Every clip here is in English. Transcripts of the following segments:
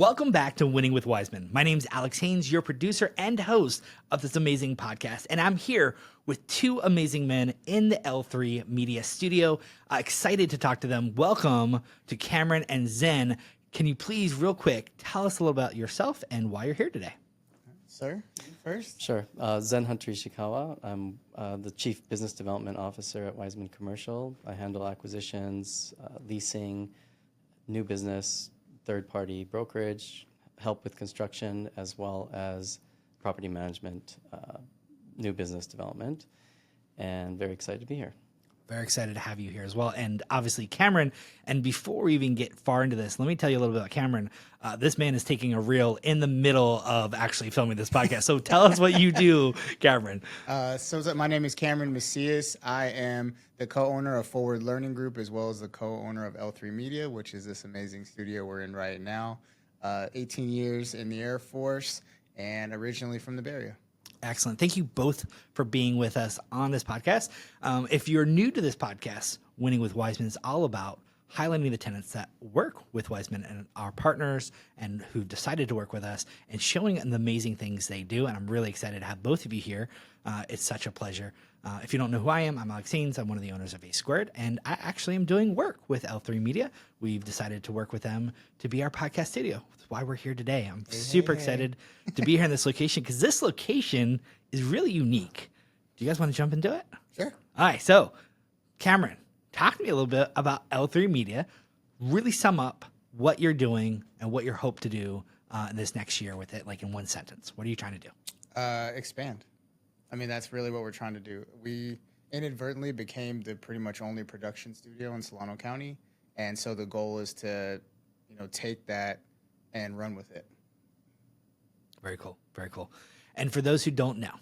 Welcome back to Winning with Wiseman. My name's Alex Haynes, your producer and host of this amazing podcast, and I'm here with two amazing men in the L3 Media studio. Excited to talk to them. Welcome to Cameron and Zen. Can you please, real quick, tell us a little about yourself and why you're here today? Sir, you first. Sure. Zen Hunter Ishikawa. I'm the Chief Business Development Officer at Wiseman Commercial. I handle acquisitions, leasing, new business, third-party brokerage, help with construction, as well as property management, new business development, and very excited to be here. Very excited to have you here as well. And obviously Cameron, and before we even get far into this, let me tell you a little bit about Cameron. This man is taking a reel in the middle of actually filming this podcast. So tell us what you do, Cameron. My name is Cameron Macias. I am the co-owner of Forward Learning Group, as well as the co-owner of L3 Media, which is this amazing studio we're in right now. 18 years in the Air Force and originally from the Bay Area. Excellent. Thank you both for being with us on this podcast. If you're new to this podcast, Winning with Wiseman is all about highlighting the tenants that work with Wiseman and our partners and who've decided to work with us and showing the amazing things they do. And I'm really excited to have both of you here. It's such a pleasure. If you don't know who I am, I'm Alex Haynes. I'm one of the owners of A Squared, and I actually am doing work with L3 Media. We've decided to work with them to be our podcast studio. That's why we're here today. I'm super excited to be here in this location because this location is really unique. Do you guys want to jump into it? Sure. All right. So, Cameron, talk to me a little bit about L3 Media. Really sum up what you're doing and what you hope to do this next year with it, like in one sentence. What are you trying to do? Expand. I mean, that's really what we're trying to do. We inadvertently became the pretty much only production studio in Solano County. And so the goal is to, take that and run with it. Very cool. Very cool. And for those who don't know,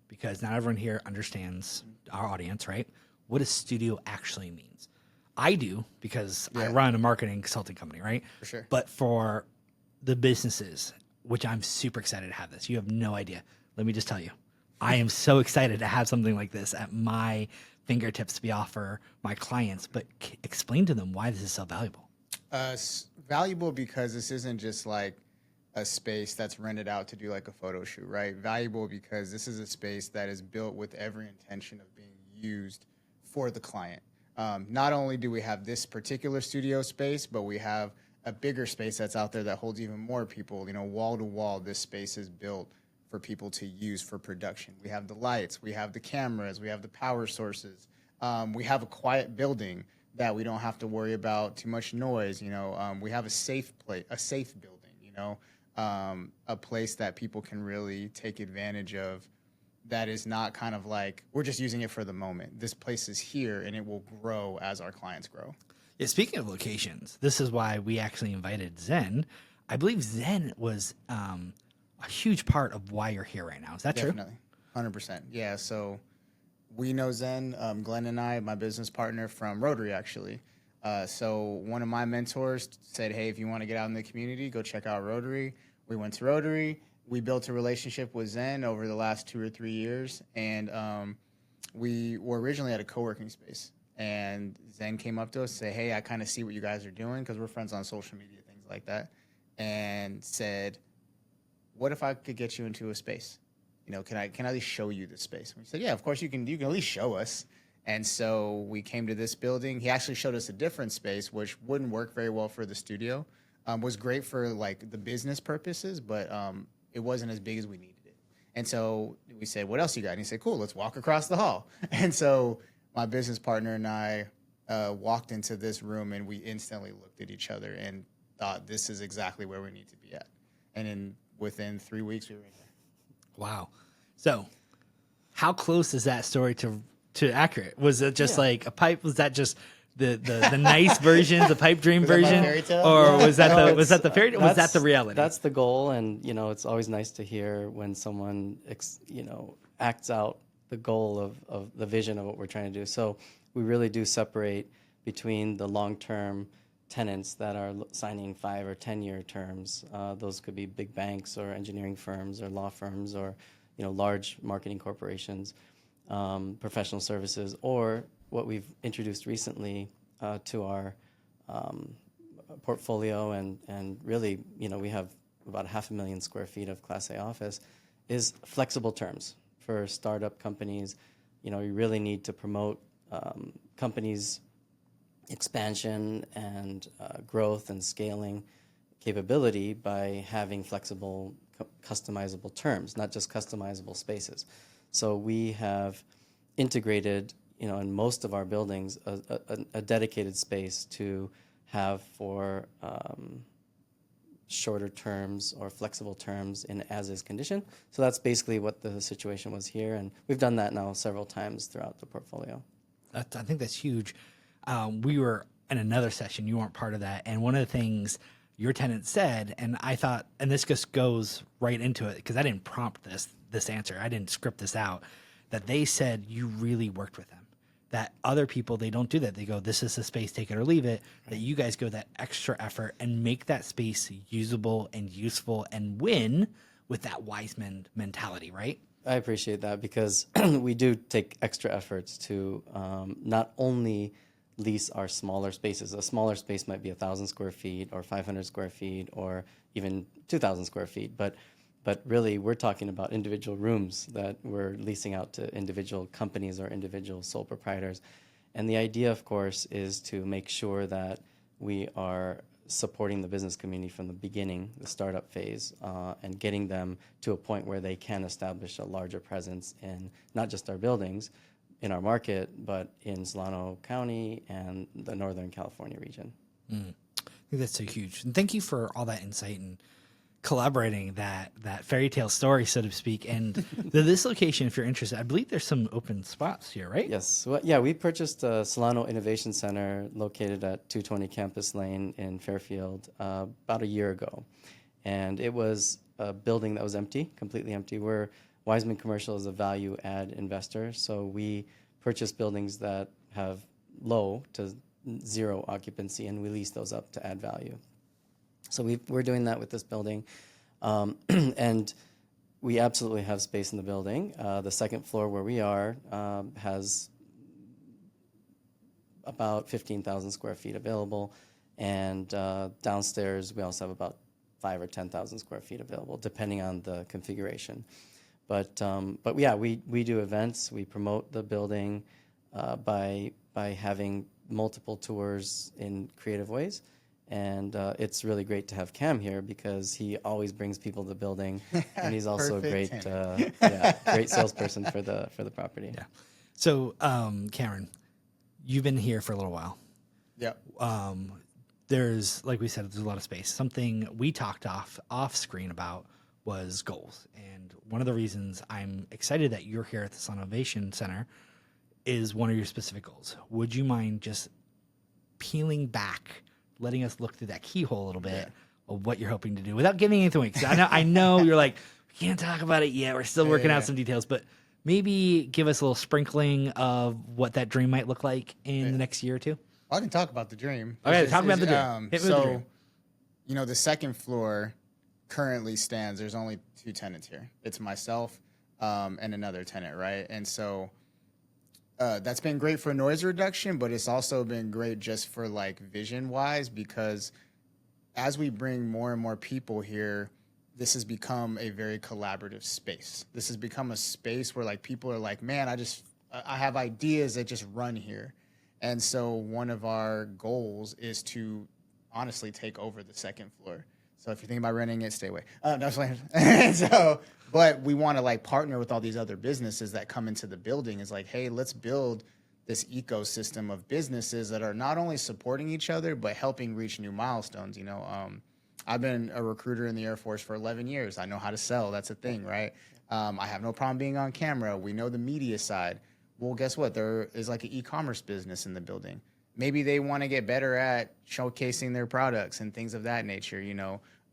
because not everyone here understands our audience, right? What a studio actually means. I do because I run a marketing consulting company, right? For sure. But for the businesses, which I'm super excited to have this, you have no idea. Let me just tell you, I am so excited to have something like this at my fingertips to be offer my clients, but explain to them why this is so valuable. Valuable because this isn't just like a space that's rented out to do like a photo shoot, right? Valuable because this is a space that is built with every intention of being used for the client. Not only do we have this particular studio space, but we have a bigger space that's out there that holds even more people. Wall to wall, this space is built for people to use for production. We have the lights, we have the cameras, we have the power sources. We have a quiet building that we don't have to worry about too much noise. We have a safe building, a place that people can really take advantage of that is not kind of like, we're just using it for the moment. This place is here and it will grow as our clients grow. Yeah, speaking of locations, this is why we actually invited Zen. I believe Zen was a huge part of why you're here right now. Is that true? Definitely. 100%. Yeah. So we know Zen, Glenn and I, my business partner from Rotary, actually. So one of my mentors said, hey, if you want to get out in the community, go check out Rotary. We went to Rotary. We built a relationship with Zen over the last 2 or 3 years. And we were originally at a co-working space. And Zen came up to us and said, hey, I kind of see what you guys are doing because we're friends on social media, things like that. And said, what if I could get you into a space? Can I at least show you this space? And we said, yeah, of course you can at least show us. And so we came to this building. He actually showed us a different space, which wouldn't work very well for the studio. Was great for like the business purposes, but it wasn't as big as we needed it. And so we said, what else you got? And he said, cool, let's walk across the hall. And so my business partner and I walked into this room and we instantly looked at each other and thought this is exactly where we need to be at. And within 3 weeks, we were in there. Wow. So how close is that story to accurate? Was it just like a pipe? Was that just the nice version, the pipe dream version? Or was that the fairy tale? Was that the reality? That's the goal. And, it's always nice to hear when someone, acts out the goal of the vision of what we're trying to do. So we really do separate between the long-term tenants that are signing 5 or 10-year terms. Those could be big banks or engineering firms or law firms or large marketing corporations, professional services, or what we've introduced recently to our portfolio, and really, we have about 500,000 square feet of Class A office, is flexible terms for startup companies. You really need to promote companies' expansion and growth and scaling capability by having flexible, customizable terms, not just customizable spaces. So we have integrated, in most of our buildings, a dedicated space to have for shorter terms or flexible terms in as-is condition. So that's basically what the situation was here, and we've done that now several times throughout the portfolio. I think that's huge. We were in another session, you weren't part of that, and one of the things your tenant said, and I thought, and this just goes right into it, because I didn't prompt this answer, I didn't script this out, that they said you really worked with them. That other people, they don't do that. They go, this is the space, take it or leave it. Right. That you guys go that extra effort and make that space usable and useful and win with that Wiseman mentality, right? I appreciate that, because we do take extra efforts to not only lease our smaller spaces. A smaller space might be 1,000 square feet or 500 square feet or even 2,000 square feet. But really, we're talking about individual rooms that we're leasing out to individual companies or individual sole proprietors. And the idea, of course, is to make sure that we are supporting the business community from the beginning, the startup phase, and getting them to a point where they can establish a larger presence in not just our buildings, in our market, but in Solano County and the Northern California region. I think that's so huge. And thank you for all that insight and collaborating that fairy tale story, so to speak. And this location, if you're interested, I believe there's some open spots here, right? Yes. Well, yeah, we purchased the Solano Innovation Center located at 220 Campus Lane in Fairfield about a year ago. And it was a building that was empty, completely empty. Wiseman Commercial is a value add investor, so we purchase buildings that have low to zero occupancy, and we lease those up to add value. So we're doing that with this building, and we absolutely have space in the building. The second floor where we are has about 15,000 square feet available, and downstairs we also have about 5,000 or 10,000 square feet available, depending on the configuration. But yeah, we do events. We promote the building by having multiple tours in creative ways, and it's really great to have Cam here because he always brings people to the building, and he's also a great great salesperson for the property. Yeah. So Cameron, you've been here for a little while. Yep. There's, like we said, there's a lot of space. Something we talked off screen about was goals. And one of the reasons I'm excited that you're here at the Solano Innovation Center is one of your specific goals. Would you mind just peeling back, letting us look through that keyhole a little bit of what you're hoping to do without giving anything away? 'Cause I know you're like, we can't talk about it yet. We're still working out some details, but maybe give us a little sprinkling of what that dream might look like in the next year or two. I can talk about the dream. Okay, talk about the dream. Hit me with the dream. The second floor currently stands. There's only two tenants here. It's myself and another tenant, right? And so that's been great for noise reduction, but it's also been great just for like vision wise, because as we bring more and more people here, this has become a very collaborative space. This has become a space where like people are like, man, I have ideas that just run here. And so one of our goals is to honestly take over the second floor. So if you're thinking about renting it, stay away. No, but we want to like partner with all these other businesses that come into the building. Is like, hey, let's build this ecosystem of businesses that are not only supporting each other, but helping reach new milestones. I've been a recruiter in the Air Force for 11 years. I know how to sell. That's a thing, right? I have no problem being on camera. We know the media side. Well, guess what? There is like an e-commerce business in the building. Maybe they want to get better at showcasing their products and things of that nature.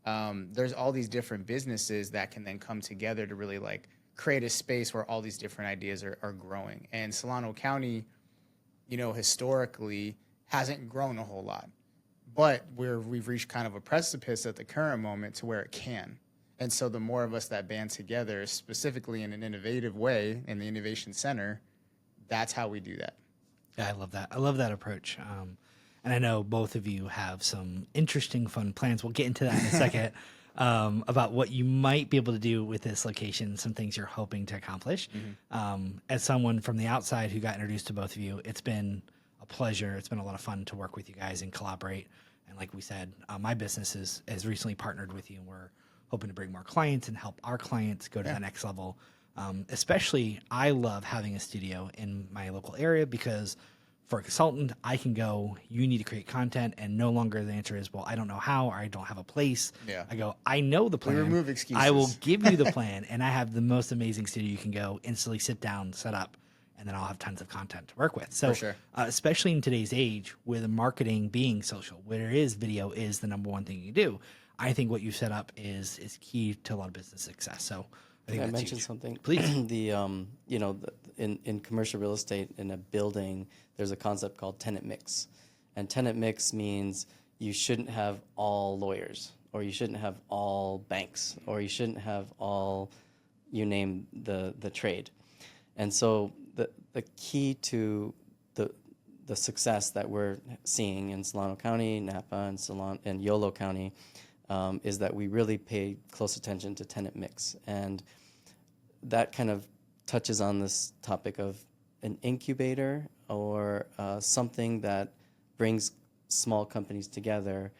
There's all these different businesses that can then come together to really like create a space where all these different ideas are growing. And Solano County, historically hasn't grown a whole lot, but we've reached kind of a precipice at the current moment to where it can. And so the more of us that band together, specifically in an innovative way in the Innovation Center, that's how we do that. Yeah, I love that. I love that approach. And I know both of you have some interesting, fun plans. We'll get into that in a second. About what you might be able to do with this location, some things you're hoping to accomplish. As someone from the outside who got introduced to both of you, it's been a pleasure. It's been a lot of fun to work with you guys and collaborate. And like we said, my business has recently partnered with you, and we're hoping to bring more clients and help our clients go to the next level. Especially, I love having a studio in my local area because for a consultant, I can go, you need to create content, and no longer the answer is, well, I don't know how, or I don't have a place. Yeah. I go, I know the plan. remove excuses. I will give you the plan, and I have the most amazing studio you can go, instantly sit down, set up, and then I'll have tons of content to work with. So, For sure. Especially in today's age, with marketing being social, where it is video is the number one thing you do, I think what you set up is key to a lot of business success. So I think I that's mentioned huge. something. Please. In commercial real estate, in a building, there's a concept called tenant mix, and tenant mix means you shouldn't have all lawyers, or you shouldn't have all banks, or you shouldn't have all, you name the trade. And so the key to the success that we're seeing in Solano County, Napa, and Yolo County is that we really pay close attention to tenant mix. And that kind of touches on this topic of an incubator or something that brings small companies together.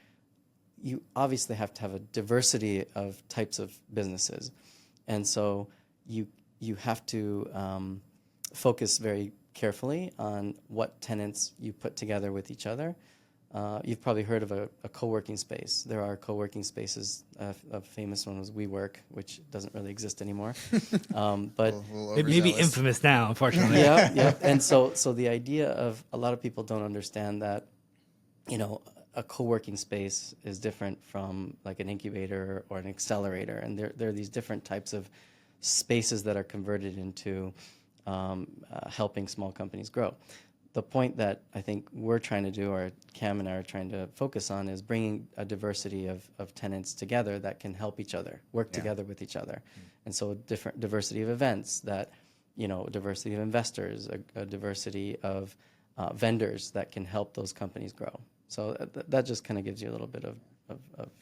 You obviously have to have a diversity of types of businesses. And so you have to focus very carefully on what tenants you put together with each other. You've probably heard of a co-working space. There are co-working spaces. A famous one was WeWork, which doesn't really exist anymore. But It may be overzealous. infamous now, unfortunately. yeah. And so the idea of, a lot of people don't understand that, a co-working space is different from like an incubator or an accelerator. And there are these different types of spaces that are converted into helping small companies grow. The point that I think we're trying to do, or Cam and I are trying to focus on, is bringing a diversity of tenants together that can help each other, work together with each other. And so different diversity of events, that, diversity of investors, a diversity of vendors that can help those companies grow. So that just kind of gives you a little bit of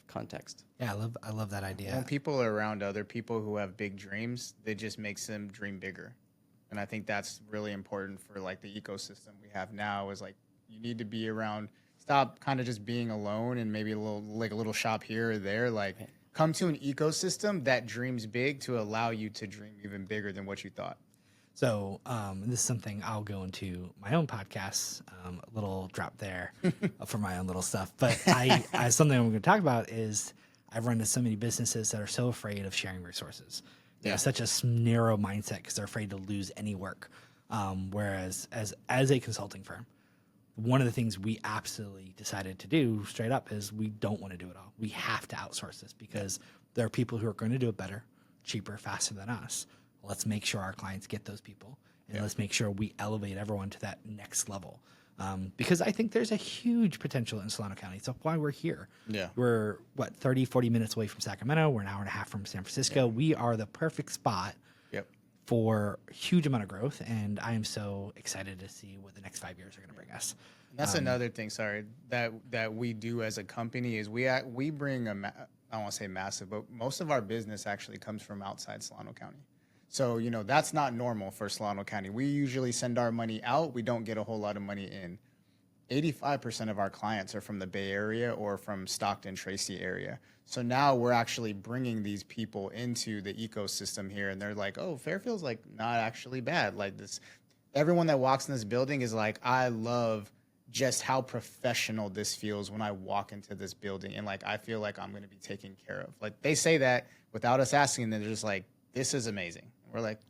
context. Yeah, I love that idea. When people are around other people who have big dreams, it just makes them dream bigger. And I think that's really important for like the ecosystem we have now, is like you need to be around, stop kind of just being alone and maybe a little shop here or there. Like come to an ecosystem that dreams big to allow you to dream even bigger than what you thought. So this is something I'll go into my own podcast, a little drop there for my own little stuff. But something I'm going to talk about is I've run into so many businesses that are so afraid of sharing resources. They have such a narrow mindset because they're afraid to lose any work. Whereas as a consulting firm, one of the things we absolutely decided to do straight up is we don't want to do it all. We have to outsource this because there are people who are going to do it better, cheaper, faster than us. Let's make sure our clients get those people, and let's make sure we elevate everyone to that next level. Because I think there's a huge potential in Solano County. It's why we're here. Yeah. We're, 30, 40 minutes away from Sacramento. We're an hour and a half from San Francisco. Yeah. We are the perfect spot for a huge amount of growth, and I am so excited to see what the next 5 years are going to bring us. And that's another thing, that we do as a company is we bring I don't want to say massive, but most of our business actually comes from outside Solano County. So, that's not normal for Solano County. We usually send our money out. We don't get a whole lot of money in. 85% of our clients are from the Bay Area or from Stockton, Tracy area. So now we're actually bringing these people into the ecosystem here, and they're like, oh, Fairfield's like not actually bad. Like this, everyone that walks in this building is like, I love just how professional this feels when I walk into this building. And like, I feel like I'm going to be taken care of. Like they say that without us asking them, they're just like, this is amazing. We're like,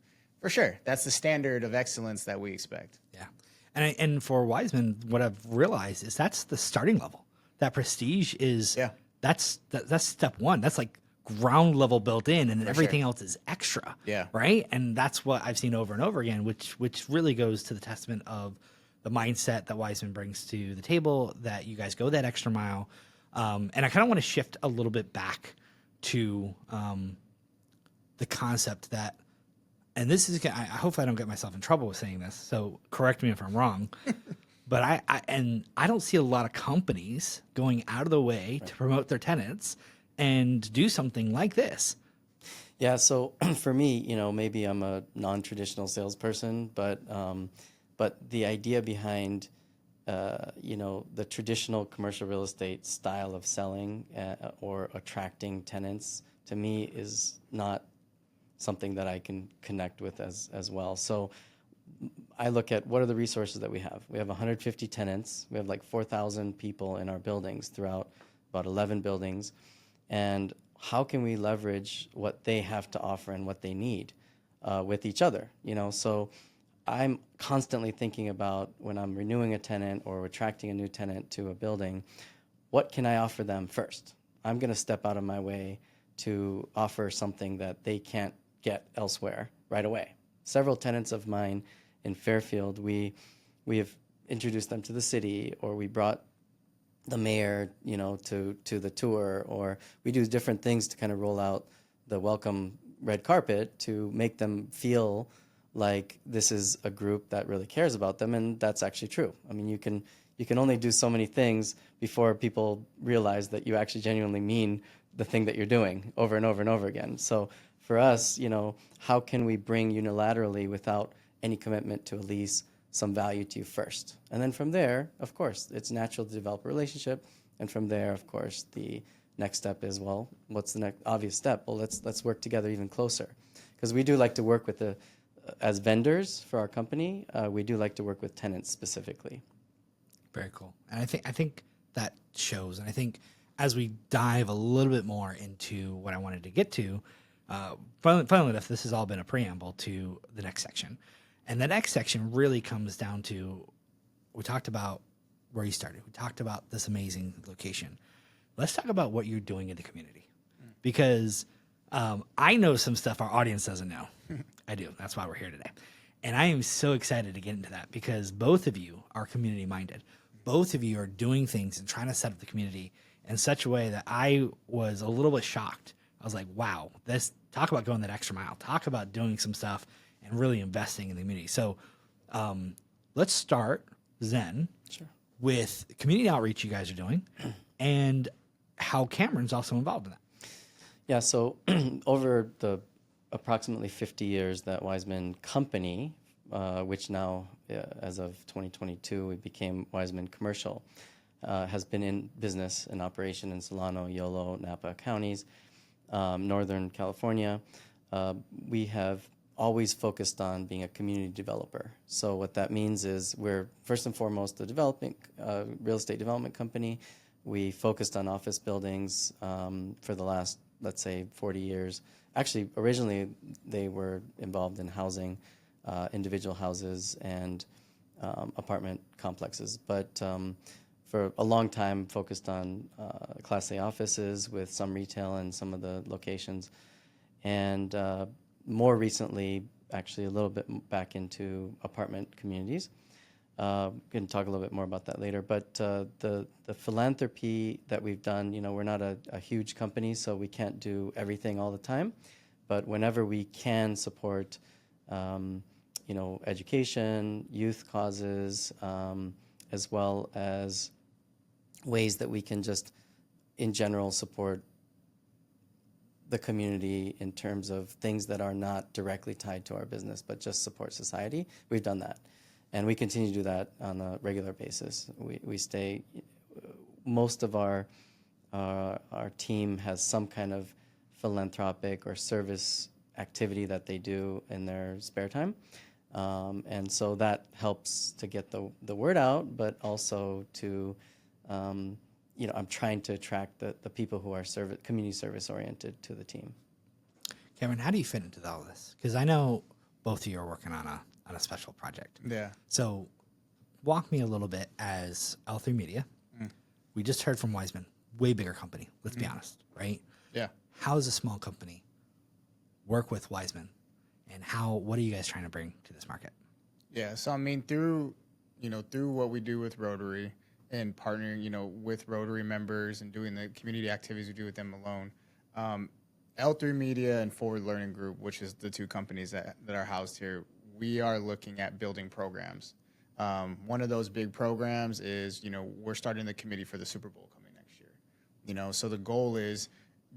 for sure. That's the standard of excellence that we expect. Yeah. And for Wiseman, what I've realized is that's the starting level. That prestige is, that's step one. That's like ground level built in, and everything else is extra. Yeah. Right. And that's what I've seen over and over again, which really goes to the testament of the mindset that Wiseman brings to the table, that you guys go that extra mile. And I kind of want to shift a little bit back to the concept that, and this is, hopefully I don't get myself in trouble with saying this, so correct me if I'm wrong, But I don't see a lot of companies going out of the way to promote their tenants and do something like this. Yeah, so for me, maybe I'm a non-traditional salesperson, but the idea behind the traditional commercial real estate style of selling or attracting tenants to me is not something that I can connect with as well. So I look at what are the resources that we have. We have 150 tenants. We have like 4,000 people in our buildings throughout about 11 buildings. And how can we leverage what they have to offer and what they need with each other? So I'm constantly thinking about when I'm renewing a tenant or attracting a new tenant to a building, what can I offer them first? I'm going to step out of my way to offer something that they can't get elsewhere right away. Several tenants of mine in Fairfield, we have introduced them to the city, or we brought the mayor, to the tour, or we do different things to kind of roll out the welcome red carpet to make them feel like this is a group that really cares about them, and that's actually true. I mean, you can only do so many things before people realize that you actually genuinely mean the thing that you're doing over and over and over again. So for us, how can we bring unilaterally without any commitment to at least some value to you first? And then from there, of course, it's natural to develop a relationship. And from there, of course, the next step is, well, what's the next obvious step? Well, let's work together even closer. Because we do like to work with as vendors for our company, we do like to work with tenants specifically. Very cool. And I think that shows. And I think as we dive a little bit more into what I wanted to get to, funnily enough, this has all been a preamble to the next section. And the next section really comes down to, we talked about where you started. We talked about this amazing location. Let's talk about what you're doing in the community. Because I know some stuff our audience doesn't know. I do. That's why we're here today. And I am so excited to get into that because both of you are community minded. Both of you are doing things and trying to set up the community in such a way that I was a little bit shocked. I was like, wow, talk about going that extra mile. Talk about doing some stuff and really investing in the community. So let's start, Zen, Sure. with community outreach you guys are doing and how Cameron's also involved in that. Yeah, so over the approximately 50 years that Wiseman Company, which now, as of 2022, we became Wiseman Commercial, has been in business and operation in Solano, Yolo, Napa counties, Northern California. We have always focused on being a community developer. So what that means is we're first and foremost a development real estate development company. We focused on office buildings for the last, let's say, 40 years. Actually, originally they were involved in housing, individual houses and apartment complexes, but for a long time focused on Class A offices with some retail in some of the locations, and more recently, actually a little bit back into apartment communities. Can talk a little bit more about that later. But the philanthropy that we've done, we're not a huge company, so we can't do everything all the time. But whenever we can support, education, youth causes, as well as ways that we can just, in general, support the community in terms of things that are not directly tied to our business, but just support society, we've done that. And we continue to do that on a regular basis. We stay, most of our team has some kind of philanthropic or service activity that they do in their spare time. And so that helps to get the word out, but also to, I'm trying to attract the people who are community service oriented to the team. Cameron, how do you fit into all this? Because I know both of you are working on a special project. Yeah. So walk me a little bit as L3 Media. We just heard from Wiseman, way bigger company, let's be honest, right? Yeah. How does a small company work with Wiseman, and what are you guys trying to bring to this market? Yeah. So, I mean, through what we do with Rotary and partnering, with Rotary members and doing the community activities we do with them alone, L3 Media and Forward Learning Group, which is the two companies that are housed here, we are looking at building programs One of those big programs is, we're starting the committee for the Super Bowl coming next year. So the goal is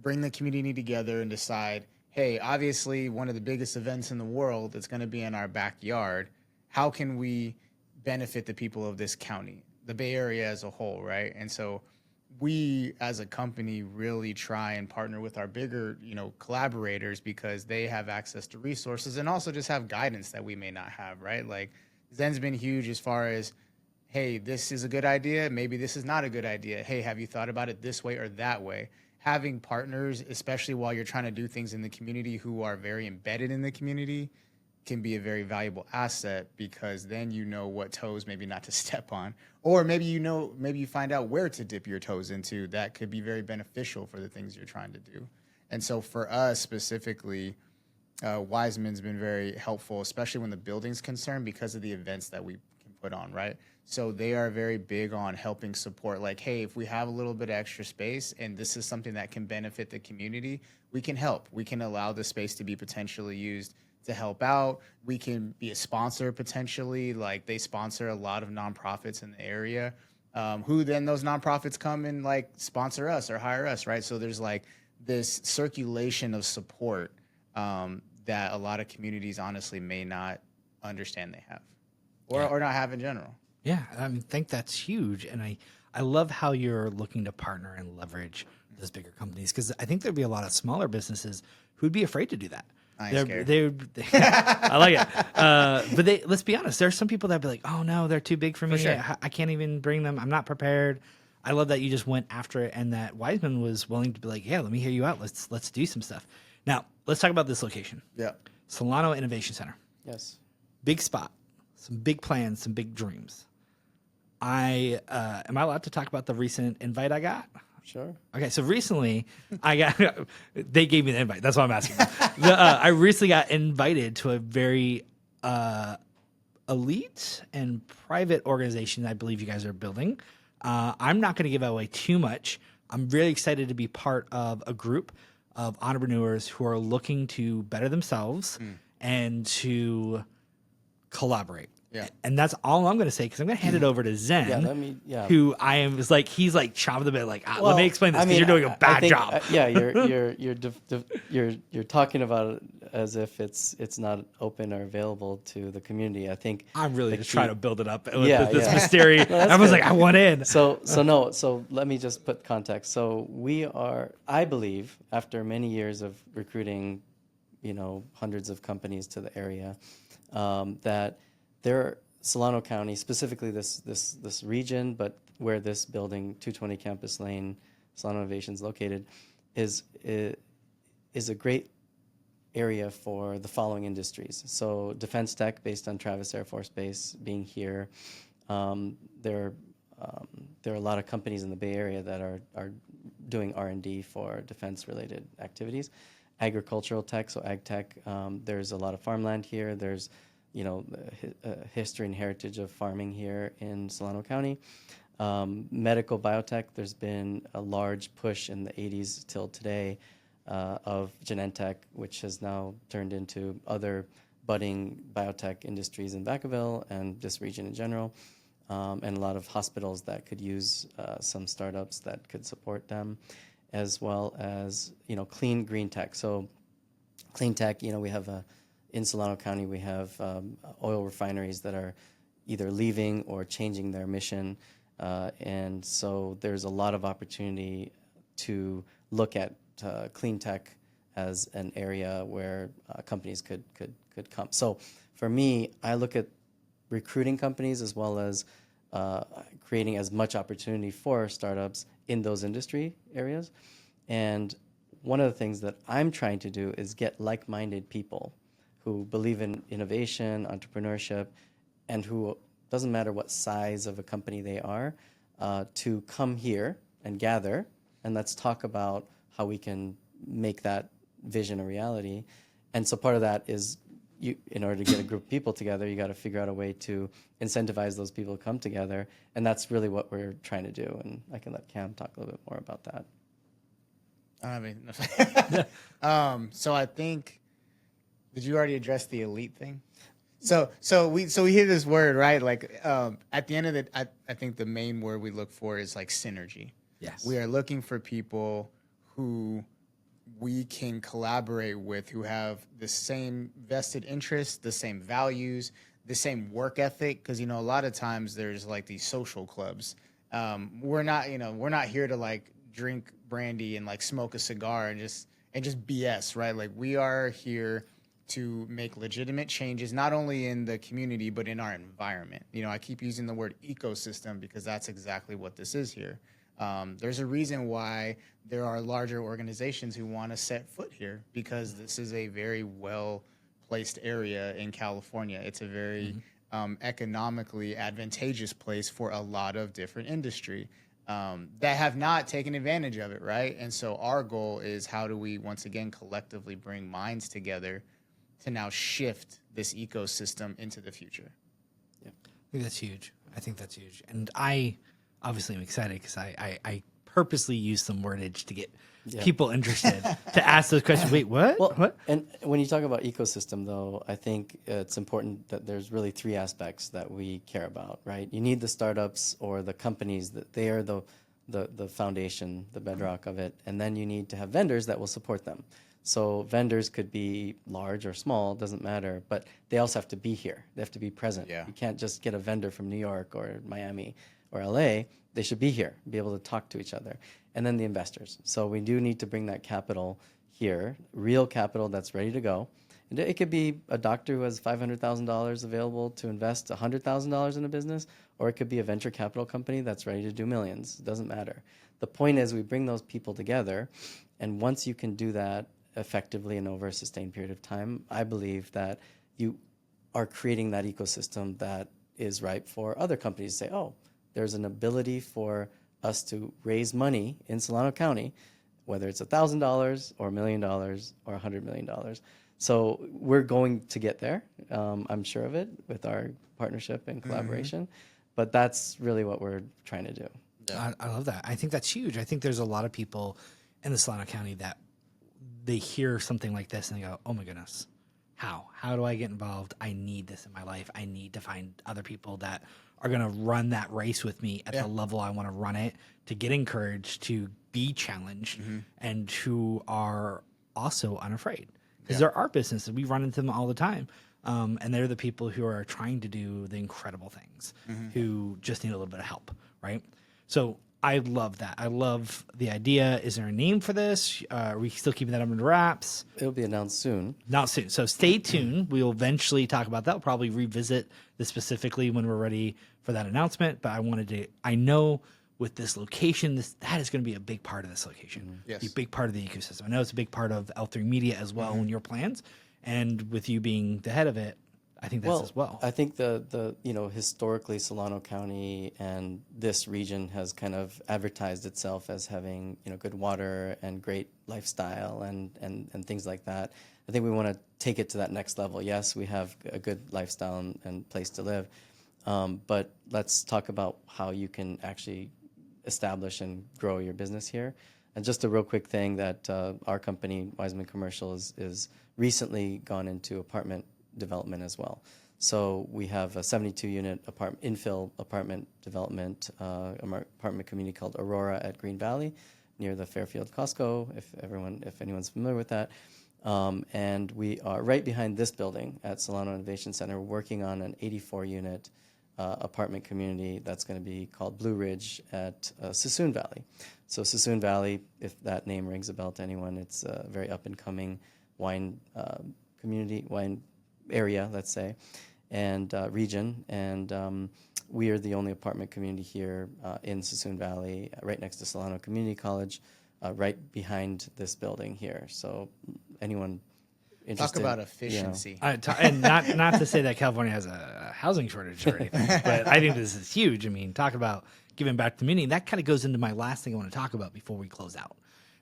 bring the community together and decide, hey, obviously one of the biggest events in the world is going to be in our backyard. How can we benefit the people of this county, the Bay Area as a whole, right? And so we as a company really try and partner with our bigger, collaborators, because they have access to resources and also just have guidance that we may not have, right? Like Zen's been huge as far as, hey, this is a good idea. Maybe this is not a good idea. Hey, have you thought about it this way or that way? Having partners, especially while you're trying to do things in the community who are very embedded in the community, can be a very valuable asset, because then you know what toes maybe not to step on, or maybe you find out where to dip your toes into that could be very beneficial for the things you're trying to do. And so for us specifically, Wiseman's been very helpful, especially when the building's concerned, because of the events that we can put on, right? So they are very big on helping support, like, hey, if we have a little bit of extra space and this is something that can benefit the community, we can help. We can allow the space to be potentially used to help out. We can be a sponsor potentially. Like they sponsor a lot of nonprofits in the area, who then those nonprofits come and like sponsor us or hire us, right? So there's like this circulation of support that a lot of communities honestly may not understand they have, or not have in general. Yeah, I think that's huge, and I love how you're looking to partner and leverage those bigger companies, because I think there'd be a lot of smaller businesses who'd be afraid to do that. I ain't scared. I like it. But let's be honest, there's some people that'd be like, oh no, they're too big for me. sure. I can't even bring them. I'm not prepared. I love that you just went after it, and that Wiseman was willing to be like, yeah, let me hear you out. Let's do some stuff. Now, let's talk about this location. Yeah. Solano Innovation Center. Yes. Big spot, some big plans, some big dreams. Am I allowed to talk about the recent invite I got? Sure. Okay, so recently they gave me the invite. That's why I'm asking. I recently got invited to a very elite and private organization that I believe you guys are building. I'm not going to give away too much. I'm really excited to be part of a group of entrepreneurs who are looking to better themselves and to collaborate. Yeah. And that's all I'm going to say, because I'm going to hand it over to Zen, who he's like chomping the bit, like, let me explain this, because you're doing a bad job. You're talking about it as if it's not open or available to the community. I think I'm really just trying to build it up with this mystery. No, I was like, I want in. So let me just put context. So we are, I believe, after many years of recruiting, hundreds of companies to the area, that Solano County, specifically this region, but where this building, 220 Campus Lane, Solano Innovation is located, is a great area for the following industries. So defense tech, based on Travis Air Force Base being here. There are a lot of companies in the Bay Area that are doing R&D for defense-related activities. Agricultural tech, so ag tech. There's a lot of farmland here. There's history and heritage of farming here in Solano County. Medical biotech, there's been a large push in the 80s till today of Genentech, which has now turned into other budding biotech industries in Vacaville and this region in general, and a lot of hospitals that could use some startups that could support them, as well as clean green tech. So clean tech, we have in Solano County, we have oil refineries that are either leaving or changing their mission. And so there's a lot of opportunity to look at clean tech as an area where companies could come. So for me, I look at recruiting companies as well as creating as much opportunity for startups in those industry areas. And one of the things that I'm trying to do is get like-minded people who believe in innovation, entrepreneurship, and who, doesn't matter what size of a company they are, to come here and gather, and let's talk about how we can make that vision a reality. And so part of that is, in order to get a group of people together, you got to figure out a way to incentivize those people to come together, and that's really what we're trying to do. And I can let Cam talk a little bit more about that. So I think, did you already address the elite thing? So we hear this word, right? Like at the end of it, I think the main word we look for is like synergy. Yes. We are looking for people who we can collaborate with, who have the same vested interests, the same values, the same work ethic. Because a lot of times there's like these social clubs. We're not here to like drink brandy and like smoke a cigar and just BS, right? Like we are here to make legitimate changes, not only in the community, but in our environment. I keep using the word ecosystem because that's exactly what this is here. There's a reason why there are larger organizations who want to set foot here, because this is a very well-placed area in California. It's a very economically advantageous place for a lot of different industry that have not taken advantage of it, right? And so our goal is, how do we, once again, collectively bring minds together to now shift this ecosystem into the future? I think that's huge. And I obviously am excited because I purposely use some wordage to get people interested to ask those questions. Wait, what? Well, What? and when you talk about ecosystem, though, I think it's important that there's really three aspects that we care about, right? You need the startups or the companies that they are the foundation, the bedrock of it, and then you need to have vendors that will support them. So vendors could be large or small, doesn't matter, but they also have to be here. They have to be present. Yeah. You can't just get a vendor from New York or Miami or LA. They should be here, be able to talk to each other. And then the investors. So we do need to bring that capital here, real capital that's ready to go. And it could be a doctor who has $500,000 available to invest $100,000 in a business, or it could be a venture capital company that's ready to do millions. It doesn't matter. The point is we bring those people together, and once you can do that effectively and over a sustained period of time, I believe that you are creating that ecosystem that is ripe for other companies to say, oh, there's an ability for us to raise money in Solano County, whether it's $1,000 or $1 million or $100 million. So we're going to get there. I'm sure of it with our partnership and collaboration. But that's really what we're trying to do. I love that. I think that's huge. I think there's a lot of people in the Solano County that they hear something like this and they go, oh my goodness, how do I get involved? I need this in my life. I need to find other people that are going to run that race with me at the level I want to run it, to get encouraged, to be challenged, and who are also unafraid. Because there are businesses, we run into them all the time. And they're the people who are trying to do the incredible things, who just need a little bit of help, right? So I love that. I love the idea. Is there a name for this? Are we still keeping that under wraps? It'll be announced soon. Not soon. So stay tuned. We'll eventually talk about that. We'll probably revisit this specifically when we're ready for that announcement. But I know with this location, that is going to be a big part of this location. Yes. Be a big part of the ecosystem. I know it's a big part of L3 Media as well in your plans. And with you being the head of it, I think that's as well. I think the historically Solano County and this region has kind of advertised itself as having good water and great lifestyle and things like that. I think we want to take it to that next level. Yes, we have a good lifestyle and place to live, but let's talk about how you can actually establish and grow your business here. And just a real quick thing that our company, Wiseman Commercial, is recently gone into apartment development as well. So we have a 72-unit infill apartment development, apartment community called Aurora at Green Valley, near the Fairfield Costco, if anyone's familiar with that. And we are right behind this building at Solano Innovation Center, working on an 84-unit apartment community that's going to be called Blue Ridge at Sassoon Valley. So Sassoon Valley, if that name rings a bell to anyone, it's a very up-and-coming wine community, wine area, let's say, and region. And we are the only apartment community here in Sassoon Valley, right next to Solano Community College, right behind this building here. So anyone interested? Talk about efficiency. And not to say that California has a housing shortage or anything, but I think this is huge. I mean, talk about giving back to the community. That kind of goes into my last thing I want to talk about before we close out,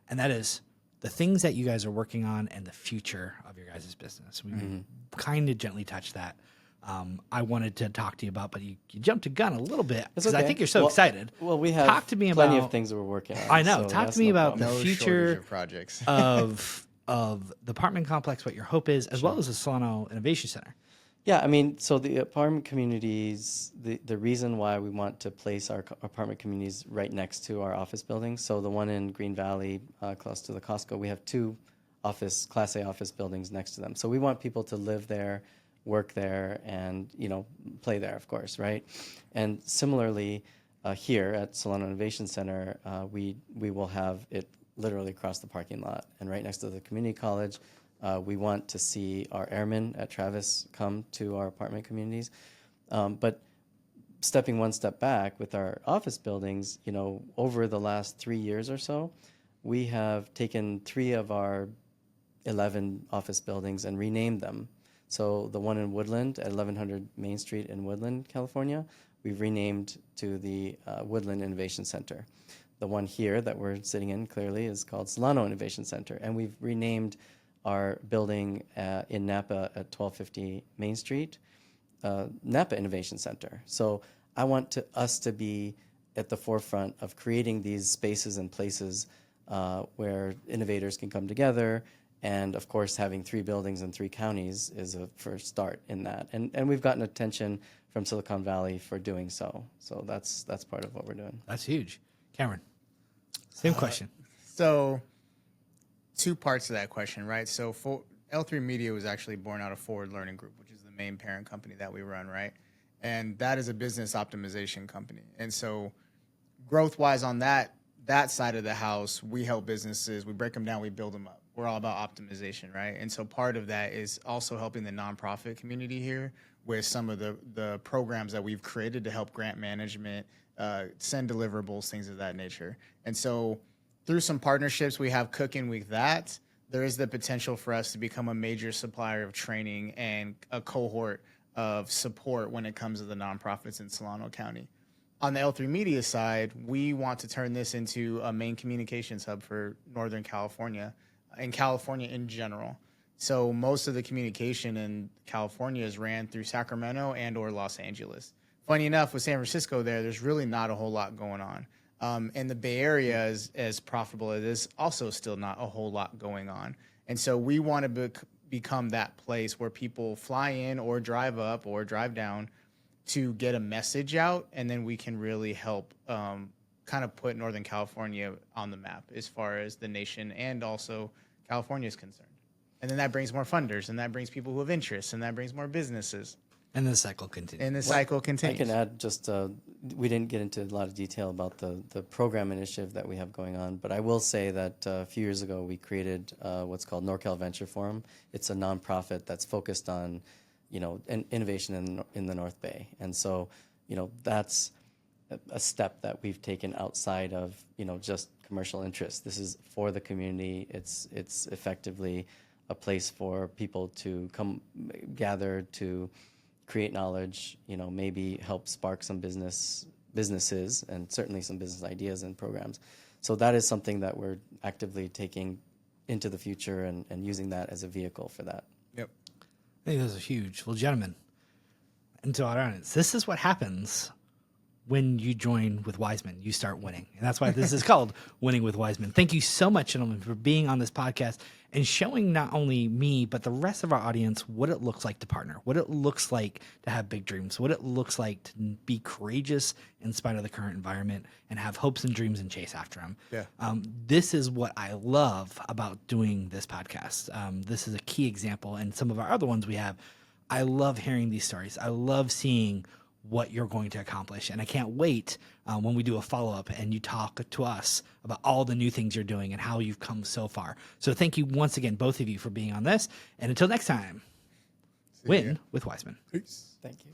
and that is the things that you guys are working on and the future of your guys' business. We kind of gently touched that. I wanted to talk to you about, but you jumped the gun a little bit because I think you're so excited. Well, we have talk to me plenty about, of things that we're working on. I know. So Talk to me about problem. the future of projects of the apartment complex, what your hope is, as well as the Solano Innovation Center. Yeah, I mean, so the apartment communities, the reason why we want to place our apartment communities right next to our office buildings, so the one in Green Valley, close to the Costco, we have two Class A office buildings next to them. So we want people to live there, work there, and, play there, of course, right? And similarly, here at Solano Innovation Center, we will have it literally across the parking lot and right next to the community college. We want to see our airmen at Travis come to our apartment communities. But stepping one step back with our office buildings, over the last 3 years or so, we have taken 3 of our 11 office buildings and renamed them. So the one in Woodland at 1100 Main Street in Woodland, California, we've renamed to the Woodland Innovation Center. The one here that we're sitting in clearly is called Solano Innovation Center, and we've renamed our building in Napa at 1250 Main Street, Napa Innovation Center. So I want us to be at the forefront of creating these spaces and places where innovators can come together. And of course, having 3 buildings in 3 counties is a first start in that. And we've gotten attention from Silicon Valley for doing so. So that's part of what we're doing. That's huge. Cameron, same question. So 2 parts to that question, right? So L3 Media was actually born out of Forward Learning Group, which is the main parent company that we run, right? And that is a business optimization company. And so growth-wise on that side of the house, we help businesses, we break them down, we build them up. We're all about optimization, right? And so part of that is also helping the nonprofit community here with some of the programs that we've created to help grant management, send deliverables, things of that nature. And so through some partnerships we have cooking with that, there is the potential for us to become a major supplier of training and a cohort of support when it comes to the nonprofits in Solano County. On the L3 Media side, we want to turn this into a main communications hub for Northern California and California in general. So most of the communication in California is ran through Sacramento and or Los Angeles. Funny enough, with San Francisco there's really not a whole lot going on. And the Bay Area, is as profitable as it is, also still not a whole lot going on. And so we want to become that place where people fly in or drive up or drive down to get a message out, and then we can really help kind of put Northern California on the map as far as the nation and also California is concerned. And then that brings more funders, and that brings people who have interests, and that brings more businesses. And the cycle continues. And the cycle continues. I can add just, we didn't get into a lot of detail about the program initiative that we have going on, but I will say that a few years ago we created what's called NorCal Venture Forum. It's a nonprofit that's focused on, innovation in the North Bay. And so, that's a step that we've taken outside of, just commercial interest. This is for the community. It's effectively a place for people to come gather to create knowledge, maybe help spark some businesses and certainly some business ideas and programs. So that is something that we're actively taking into the future and using that as a vehicle for that. Yep. I think those are huge. Well, gentlemen, and to our audience, this is what happens when you join with Wiseman. You start winning. And that's why this is called Winning with Wiseman. Thank you so much, gentlemen, for being on this podcast and showing not only me, but the rest of our audience what it looks like to partner, what it looks like to have big dreams, what it looks like to be courageous in spite of the current environment and have hopes and dreams and chase after them. Yeah. This is what I love about doing this podcast. This is a key example. And some of our other ones we have, I love hearing these stories. I love seeing what you're going to accomplish. And I can't wait when we do a follow-up and you talk to us about all the new things you're doing and how you've come so far. So thank you once again, both of you, for being on this. And until next time, win with Wiseman. Peace. Thank you.